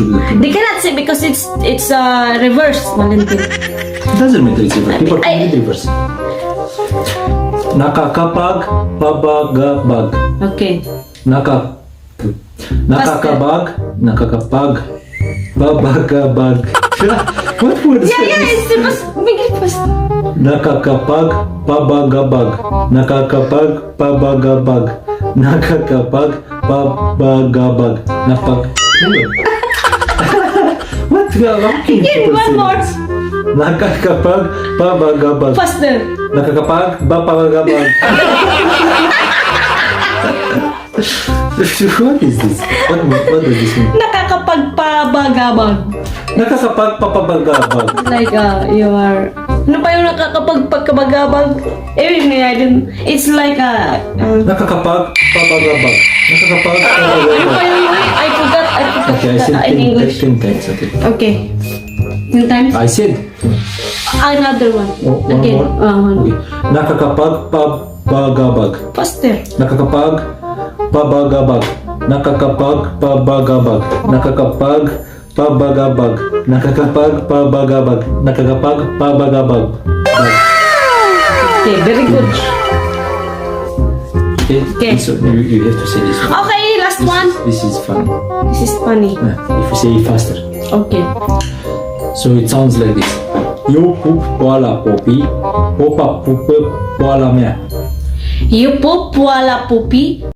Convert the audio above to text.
should let him. They cannot say because it's reverse, Valentin. It doesn't matter, it's reverse. People can read reverse. Nakakapagpabagabag. Okay. Nakakabag, babagabag. What word is Yeah, this? it's supposed to make it fast. Nakakapagpabagabag. Nakakapagpabagabag. Nakakapagpabagabag. What? How can Again, people one say more. this? Nakakapagpabagabag. Faster. Nakakapagpabagabag. What is this? What does this mean? Nakakapagpabagabag. Nakakapagpapabagabag. Like, you are... Ano pa yung nakakapagpagkabagabag? It's like Nakakapagpabagabag. ano Nakakapagpabagabag. pa yung... I forgot Okay, I said in 10 English. times. Okay. Okay. 10 times? I said. Another one. One Again. more. One. Okay. Nakakapagpabagabag. Faster. Nakakapagpabagabag. Nakakapagpabagabag. Nakakapagpabagabag. Nakakapagpabagabag. Nakakapagpabagabag. Okay, very good. Okay. So you have to say this one. Okay, last one. This is funny. This is funny. If you say it faster. Okay. So it sounds like this. Yo pup wala popi. Popa pup wala mea. You poop wala pupi.